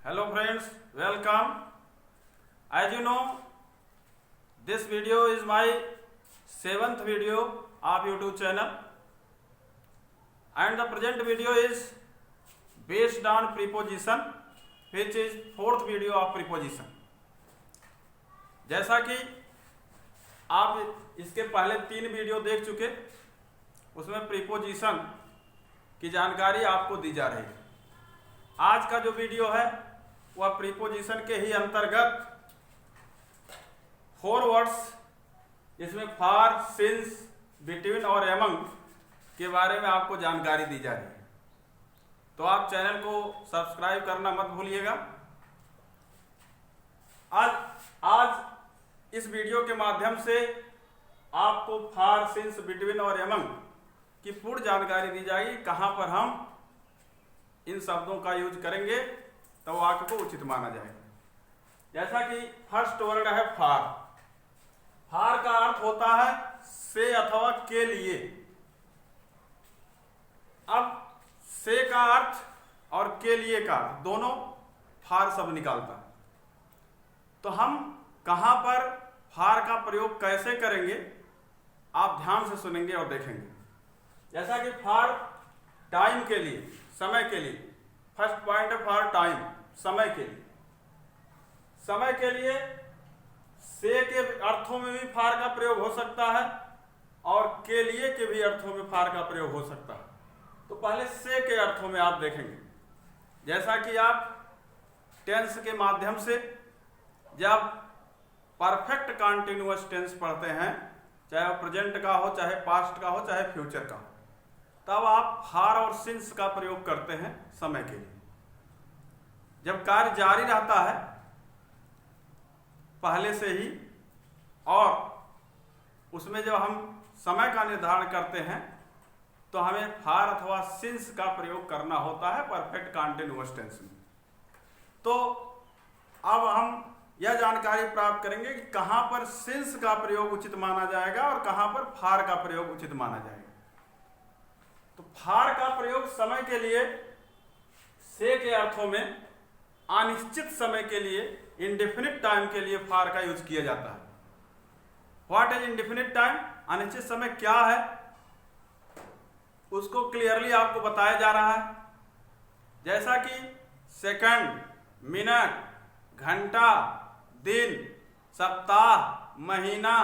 Hello friends, welcome. As you know, this video is my 7th video of YouTube channel, and the present video is based on preposition, which is 4th video of preposition. जैसा कि आप इसके पहले 3 video देख चुके, उसमें preposition की जानकारी आपको दी जा रही है। आज का जो वीडियो है वह प्रीपोजिशन के ही अंतर्गत 4 वर्ड्स, इसमें फॉर, सिंस, बिटवीन और एमंग के बारे में आपको जानकारी दी जा रही है। तो आप चैनल को सब्सक्राइब करना मत भूलिएगा। आज इस वीडियो के माध्यम से आपको फॉर, सिंस, बिटवीन और एमंग की पूर्ण जानकारी दी जाएगी। कहाँ पर हम इन शब्दों का यूज करेंगे तो वाक्य को उचित माना जाएगा। जैसा कि फर्स्ट वर्ड है फॉर। फॉर का अर्थ होता है से अथवा के लिए। अब से का अर्थ और के लिए का दोनों फॉर शब्द निकालता है। तो हम कहां पर फॉर का प्रयोग कैसे करेंगे आप ध्यान से सुनेंगे और देखेंगे। जैसा कि फॉर टाइम के लिए, समय के लिए, फर्स्ट पॉइंट है फॉर टाइम, समय के लिए। समय के लिए से के अर्थों में भी फॉर का प्रयोग हो सकता है और के लिए के भी अर्थों में फॉर का प्रयोग हो सकता है। तो पहले से के अर्थों में आप देखेंगे। जैसा कि आप टेंस के माध्यम से जब परफेक्ट कंटिन्यूअस टेंस पढ़ते हैं, चाहे प्रेजेंट का हो, चाहे पास्ट का हो, चाहे फ्यूचर का हो, तब आप फॉर और सिंस का प्रयोग करते हैं समय के लिए। जब कार्य जारी रहता है पहले से ही और उसमें जब हम समय का निर्धारण करते हैं तो हमें फॉर अथवा सिंस का प्रयोग करना होता है परफेक्ट कंटिन्यूअस टेंस में। तो अब हम यह जानकारी प्राप्त करेंगे कि कहां पर सिंस का प्रयोग उचित माना जाएगा और कहां पर फॉर का प्रयोग उचित माना जाएगा। तो फॉर का प्रयोग समय के लिए से के अर्थों में अनिश्चित समय के लिए, इंडेफिनिट टाइम के लिए फॉर का यूज किया जाता है। What is indefinite time? अनिश्चित समय क्या है उसको क्लियरली आपको बताया जा रहा है। जैसा कि सेकंड, मिनट, घंटा, दिन, सप्ताह, महीना,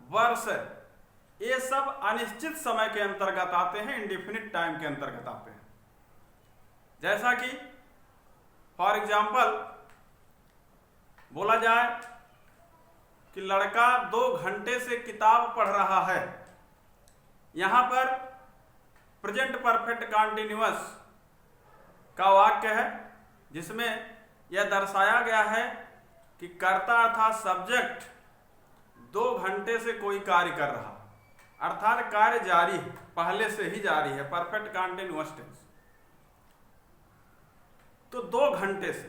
वर्ष, ये सब अनिश्चित समय के अंतर्गत आते हैं, इंडेफिनिट टाइम के अंतर्गत आते हैं। जैसा कि फॉर एग्जाम्पल बोला जाए कि लड़का 2 घंटे से किताब पढ़ रहा है। यहां पर प्रेजेंट परफेक्ट कंटिन्यूअस का वाक्य है जिसमें यह दर्शाया गया है कि कर्ता अर्थात सब्जेक्ट 2 घंटे से कोई कार्य कर रहा, अर्थात कार्य जारी है, पहले से ही जारी है, परफेक्ट कंटिन्यूअस टेंस। तो 2 घंटे से,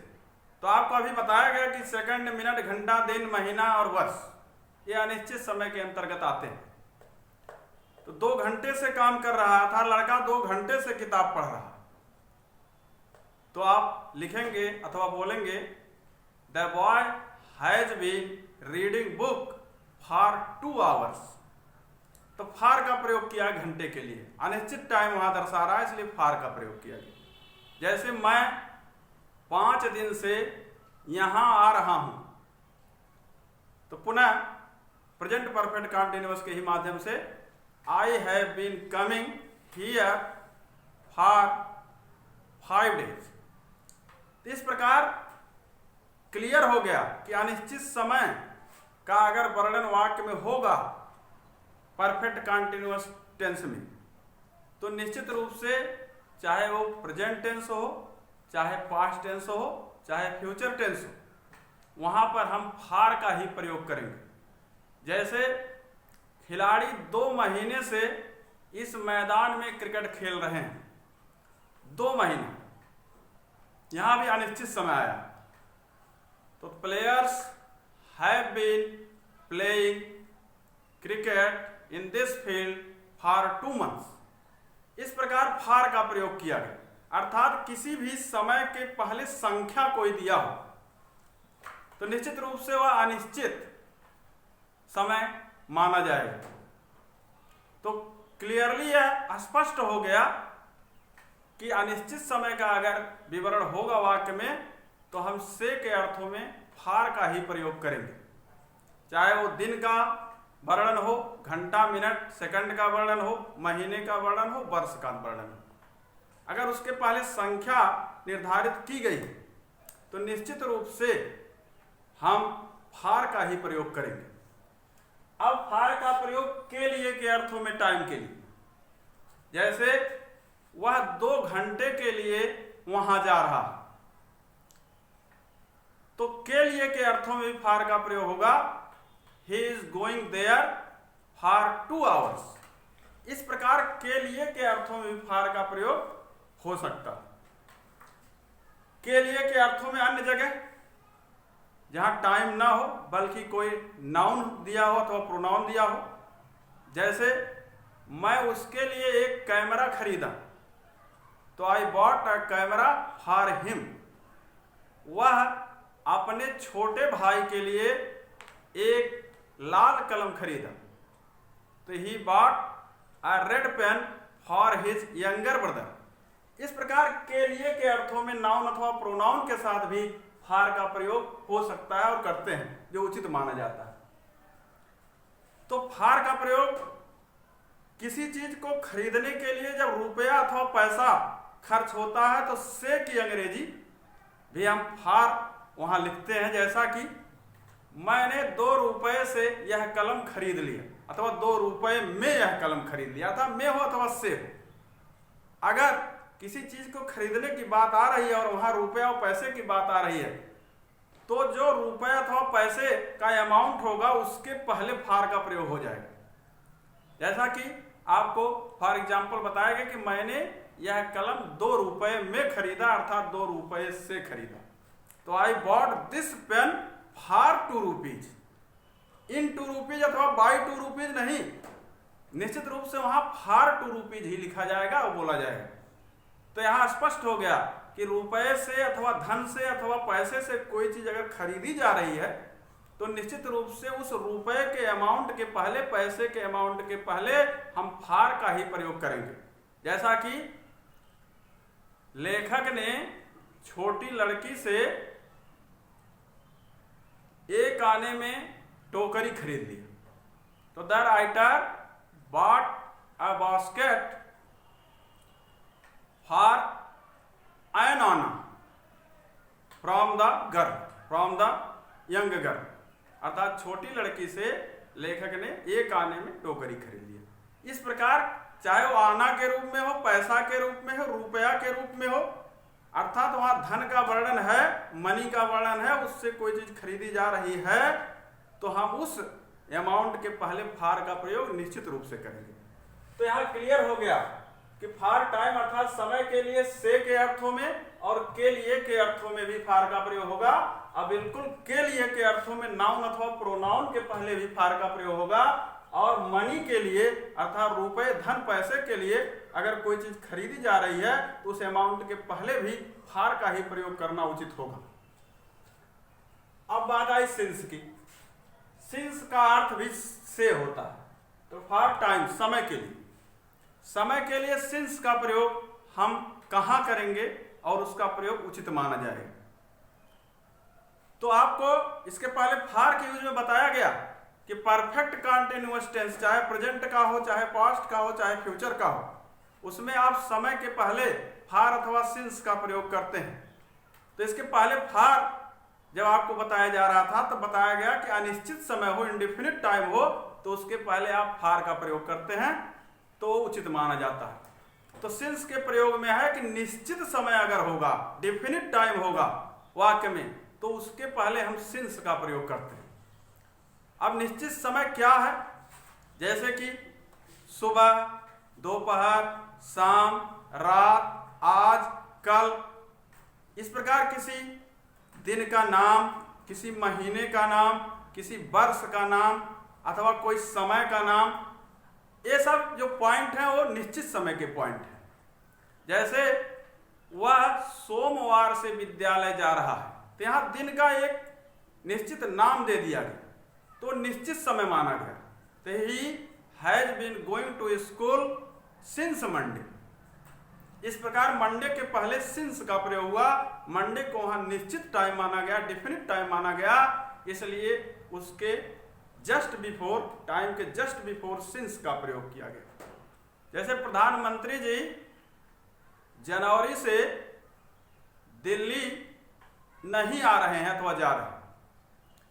तो आपको अभी बताया गया कि सेकंड, मिनट, घंटा, दिन, महीना और वर्ष ये अनिश्चित समय के अंतर्गत आते हैं। तो 2 घंटे से काम कर रहा था लड़का, 2 घंटे से किताब पढ़ रहा। तो आप लिखेंगे अथवा बोलेंगे the boy has been reading book for 2 hours. तो फॉर का प्रयोग किया घंटे के लिए, अनिश्चित टाइम वहां दर्शा रहा है, इसलिए फॉर का प्रयोग किया गया। जैसे मैं 5 दिन से यहां आ रहा हूं, तो पुनः प्रेजेंट परफेक्ट कंटिन्यूअस के ही माध्यम से I have been coming here for 5 days. इस प्रकार क्लियर हो गया कि अनिश्चित समय का अगर वर्णन वाक्य में होगा परफेक्ट कंटिन्यूअस टेंस में, तो निश्चित रूप से चाहे वो प्रेजेंट टेंस हो, चाहे पास्ट टेंस हो, चाहे फ्यूचर टेंस हो, वहां पर हम फॉर का ही प्रयोग करेंगे। जैसे खिलाड़ी 2 महीने से इस मैदान में क्रिकेट खेल रहे हैं, 2 महीने, यहां भी अनिश्चित समय आया। तो players have been playing cricket in this field for 2 months. इस प्रकार फॉर का प्रयोग किया गया। अर्थात किसी भी समय के पहले संख्या कोई दिया हो तो निश्चित रूप से वह अनिश्चित समय माना जाएगा। तो क्लियरली यह स्पष्ट हो गया कि अनिश्चित समय का अगर विवरण होगा वाक्य में तो हम से के अर्थों में फार का ही प्रयोग करेंगे, चाहे वो दिन का वर्णन हो, घंटा, मिनट, सेकंड का वर्णन हो, महीने का वर्णन हो, वर्ष का वर्णन हो। अगर उसके पहले संख्या निर्धारित की गई तो निश्चित रूप से हम फार का ही प्रयोग करेंगे। अब फार का प्रयोग के लिए के अर्थों में टाइम के लिए, जैसे वह 2 घंटे के लिए वहां जा रहा, तो के लिए के अर्थों में भी फार का प्रयोग होगा, he is going there for 2 hours। इस प्रकार के लिए के अर्थों में भी फार का प्रयोग हो सकता। के लिए के अर्थों में अन्य जगह जहां टाइम ना हो बल्कि कोई नाउन दिया हो अथवा प्रोनाउन दिया हो, जैसे मैं उसके लिए एक कैमरा खरीदा तो I bought a camera for him. वह अपने छोटे भाई के लिए एक लाल कलम खरीदा तो he bought a red pen for his younger brother. इस प्रकार के लिए के अर्थों में नाउन अथवा प्रोनाउन के साथ भी फार का प्रयोग हो सकता है और करते हैं, जो उचित माना जाता है। तो फार का प्रयोग किसी चीज को खरीदने के लिए जब रुपया अथवा पैसा खर्च होता है तो से की अंग्रेजी भी हम फार वहां लिखते हैं, जैसा कि मैंने 2 रुपए से यह कलम खरीद लिया अथवा 2 रुपए में यह कलम खरीद लिया था, में हो अथवा से हो। अगर किसी चीज को खरीदने की बात आ रही है और वहां रुपया और पैसे की बात आ रही है तो जो रुपया अथवा पैसे का अमाउंट होगा उसके पहले फार का प्रयोग हो जाएगा। जैसा कि आपको फॉर एग्जाम्पल बताया गया कि मैंने यह कलम 2 रुपए में खरीदा, अर्थात 2 रुपए से खरीदा। तो I bought this pen for 2 rupees, in 2 rupees अथवा बाई 2 रुपीज नहीं, निश्चित रूप से वहां फॉर 2 रुपीज ही लिखा जाएगा और बोला जाएगा। तो यहां स्पष्ट हो गया कि रुपए से अथवा धन से अथवा पैसे से कोई चीज अगर खरीदी जा रही है तो निश्चित रूप से उस रुपए के अमाउंट के पहले, पैसे के अमाउंट के पहले हम फार का ही प्रयोग करेंगे। जैसा कि लेखक ने छोटी लड़की से एक आने में टोकरी खरीद ली तो the writer bought a basket for an anna from the girl, from the young girl, अर्थात छोटी लड़की से लेखक ने एक आने में टोकरी खरीद लिया। इस प्रकार चाहे वो आना के रूप में हो, पैसा के रूप में हो, रुपया के रूप में हो, अर्थात वहां धन का वर्णन है, मनी का वर्णन है, उससे कोई चीज खरीदी जा रही है तो हम उस अमाउंट के पहले फार का प्रयोग निश्चित रूप से करेंगे। तो यहां क्लियर हो गया कि फार टाइम अर्थात समय के लिए से के अर्थों में और के लिए के अर्थों में भी फार का प्रयोग होगा। अब बिल्कुल के लिए के अर्थों में नाउन अथवा प्रोनाउन के पहले भी फार का प्रयोग होगा और मनी के लिए अर्थात रुपए, धन, पैसे के लिए अगर कोई चीज खरीदी जा रही है तो उस अमाउंट के पहले भी फार का ही प्रयोग करना उचित होगा। अब बात आई सिंस की। सिंस का अर्थ भी से होता है, तो फार टाइम समय के लिए, समय के लिए सिंस का प्रयोग हम कहां करेंगे और उसका प्रयोग उचित माना जाएगा। तो आपको इसके पहले फार के यूज में बताया गया कि परफेक्ट कंटीन्यूअस टेंस चाहे प्रेजेंट का हो, चाहे पास्ट का हो, चाहे फ्यूचर का हो, उसमें आप समय के पहले फार अथवा सिंस का प्रयोग करते हैं। तो इसके पहले फार जब आपको बताया जा रहा था तो बताया गया कि अनिश्चित समय हो, इंडेफिनिट टाइम हो, तो उसके पहले आप फार का प्रयोग करते हैं तो उचित माना जाता है। तो सिंस के प्रयोग में है कि निश्चित समय अगर होगा, डेफिनिट टाइम होगा वाक्य में, तो उसके पहले हम सिंस का प्रयोग करते हैं। अब निश्चित समय क्या है, जैसे कि सुबह, दोपहर, शाम, रात, आज, कल, इस प्रकार किसी दिन का नाम, किसी महीने का नाम, किसी वर्ष का नाम अथवा कोई समय का नाम, ये सब जो पॉइंट हैं वो निश्चित समय के पॉइंट हैं। जैसे वह सोमवार से विद्यालय जा रहा है। तो यहाँ दिन का एक निश्चित नाम दे दिया गया, तो निश्चित समय माना गया। तो he has been going to school since Monday. इस प्रकार मंडे के पहले सिंस का प्रयोग हुआ। मंडे को वहां निश्चित टाइम माना गया, डिफिनिट टाइम माना गया, इसलिए उसके जस्ट बिफोर, टाइम के जस्ट बिफोर सिंस का प्रयोग किया गया। जैसे प्रधानमंत्री जी जनवरी से दिल्ली नहीं आ रहे हैं अथवा जा रहे हैं,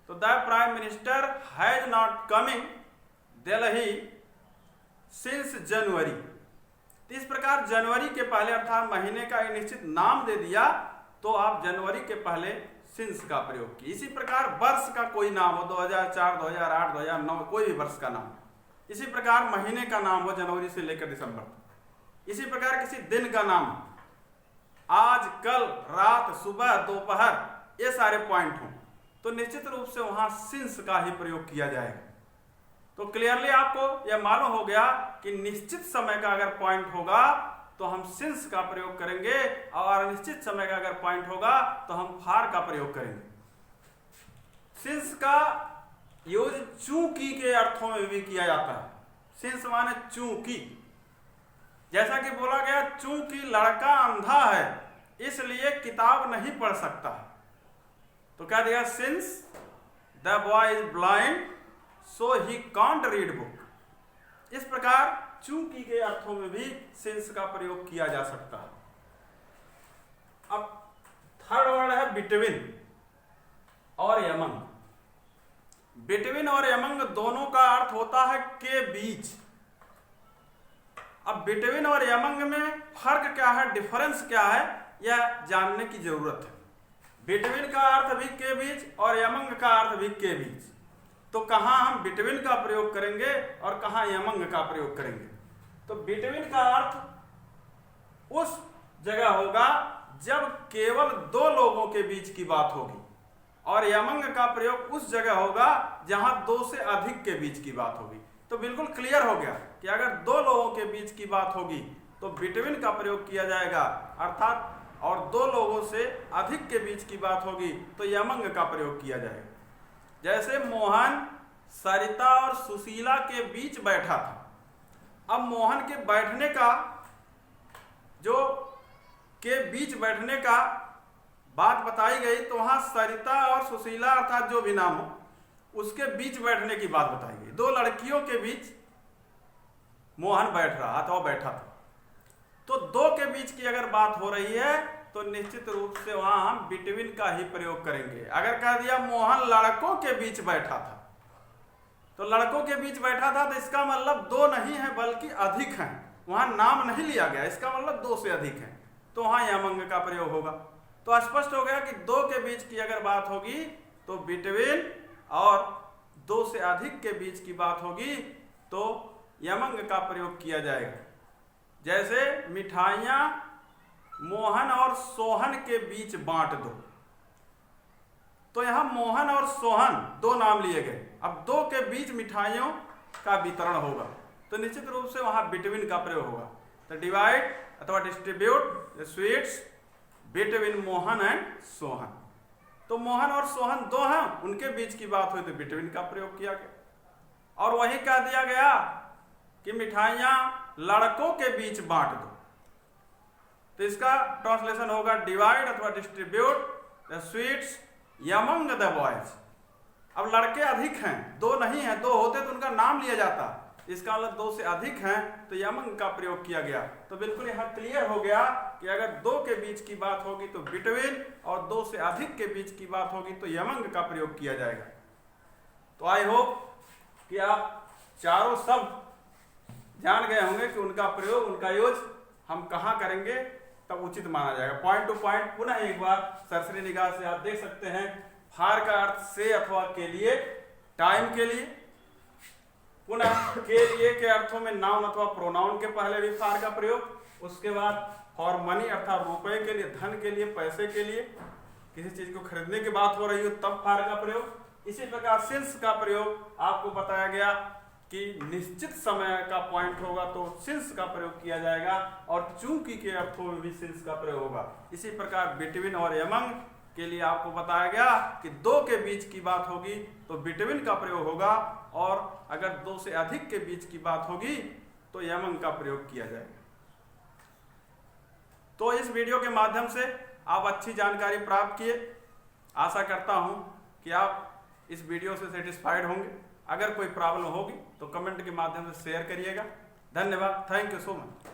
तो the prime minister has not coming Delhi since January. तो इस प्रकार जनवरी के पहले अर्थात महीने का एक निश्चित नाम दे दिया, तो आप जनवरी के पहले सिंस का प्रयोग किए। इसी प्रकार वर्ष का कोई नाम हो, 2004, 2008, 2009, कोई भी वर्ष का नाम। इसी प्रकार महीने का नाम हो जनवरी से लेकर दिसंबर तक। इसी प्रकार किसी दिन का नाम, आज, कल, रात, सुबह, दोपहर, ये सारे पॉइंट हों, तो निश्चित रूप से वहां सिंस का ही प्रयोग किया जाएगा। तो क्लियरली आपको यह मालूम हो गया कि निश्चित समय का अगर पॉइंट होगा तो हम सिंस का प्रयोग करेंगे, और अनिश्चित समय का अगर पॉइंट होगा तो हम फार का प्रयोग करेंगे। सिंस का यूज चूंकि के अर्थों में भी किया जाता है। सिंस माने चूंकि, जैसा कि बोला गया चूंकि लड़का अंधा है इसलिए किताब नहीं पढ़ सकता, तो क्या दिया, since the boy is blind so he can't read book. इस प्रकार चूंकि के अर्थों में भी सिंस का प्रयोग किया जा सकता है। अब थर्ड वर्ड है बिटवीन और यमंग। बिटवीन और यमंग दोनों का अर्थ होता है के बीच। अब बिटवीन और यमंग में फर्क क्या है, डिफरेंस क्या है, यह जानने की जरूरत है। बिटवीन का अर्थ भी के बीच और यमंग का अर्थ भी के बीच। तो कहाँ हम बिटवीन का प्रयोग करेंगे और कहाँ यमंग का प्रयोग करेंगे। तो बिटवीन का अर्थ उस जगह होगा जब केवल दो लोगों के बीच की बात होगी, और यमंग का प्रयोग उस जगह होगा जहां दो से अधिक के बीच की बात होगी। तो बिल्कुल क्लियर हो गया कि अगर दो लोगों के बीच की बात होगी तो बिटवीन का प्रयोग किया जाएगा, अर्थात और दो लोगों से अधिक के बीच की बात होगी तो यमंग का प्रयोग किया जाएगा। जैसे मोहन सरिता और सुशीला के बीच बैठा था। अब मोहन के बैठने का, जो के बीच बैठने का बात बताई गई, तो वहां सरिता और सुशीला अर्थात जो भी नाम हो उसके बीच बैठने की बात बताई गई। दो लड़कियों के बीच मोहन बैठ रहा था, बैठा था। तो दो के बीच की अगर बात हो रही है तो निश्चित रूप से वहां हम बिटवीन का ही प्रयोग करेंगे। अगर कह दिया मोहन लड़कों के बीच बैठा था, तो लड़कों के बीच बैठा था, तो इसका मतलब दो नहीं है बल्कि अधिक हैं, वहां नाम नहीं लिया गया, इसका मतलब दो से अधिक है, तो वहां यमंग का प्रयोग होगा। तो स्पष्ट हो गया कि दो के बीच की अगर बात होगी तो बिटवीन, और दो से अधिक के बीच की बात होगी तो यमंग का प्रयोग किया जाएगा। जैसे मिठाइयां मोहन और सोहन के बीच बांट दो, तो यहां मोहन और सोहन दो नाम लिए गए। अब दो के बीच मिठाइयों का वितरण होगा तो निश्चित रूप से वहां बिटवीन का प्रयोग होगा। तो डिवाइड अथवा distribute sweets between Mohan and Sohan. तो मोहन और सोहन दो हैं, उनके बीच की बात हुई तो बिटवीन का प्रयोग किया गया। और वही कह दिया गया कि मिठाइयां लड़कों के बीच बांट दो, तो इसका ट्रांसलेशन होगा डिवाइड अथवा distribute the sweets among the boys. अब लड़के अधिक हैं, दो नहीं है, दो होते तो उनका नाम लिया जाता, इसका मतलब दो से अधिक हैं तो यमंग का प्रयोग किया गया। तो बिल्कुल यहाँ क्लियर हो गया कि अगर दो के बीच की बात होगी तो बिटवीन, और दो से अधिक के बीच की बात होगी तो यमंग का प्रयोग किया जाएगा। तो आई होप कि आप चारों शब्द जान गए होंगे कि उनका प्रयोग, उनका यूज हम कहाँ करेंगे तब उचित माना जाएगा। पॉइंट टू पॉइंट पुनः एक बार सरसरी निगाह से आप देख सकते हैं। फार का अर्थ से अथवा के लिए, टाइम के लिए। पुनः के लिए के अर्थों में नाउन अथवा प्रोनाउन के पहले भी फार का प्रयोग। उसके बाद फॉर मनी अर्थात रुपए के लिए, धन के लिए, पैसे के लिए, किसी चीज को खरीदने की बात हो रही हो तब फार का प्रयोग। इसी प्रकार सिंस का प्रयोग आपको बताया गया कि निश्चित समय का पॉइंट होगा तो सिंस का प्रयोग किया जाएगा और चूंकि के अर्थों में भी सिंस का प्रयोग होगा। इसी प्रकार बिटवीन और एमंग के लिए आपको बताया गया कि दो के बीच की बात होगी तो बिटवीन का प्रयोग होगा, और अगर दो से अधिक के बीच की बात होगी तो एमंग का प्रयोग किया जाएगा। तो इस वीडियो के माध्यम से आप अच्छी जानकारी प्राप्त किए। आशा करता हूं कि आप इस वीडियो से सेटिस्फाइड होंगे। अगर कोई प्रॉब्लम होगी तो कमेंट के माध्यम से शेयर करिएगा। धन्यवाद। Thank you so much.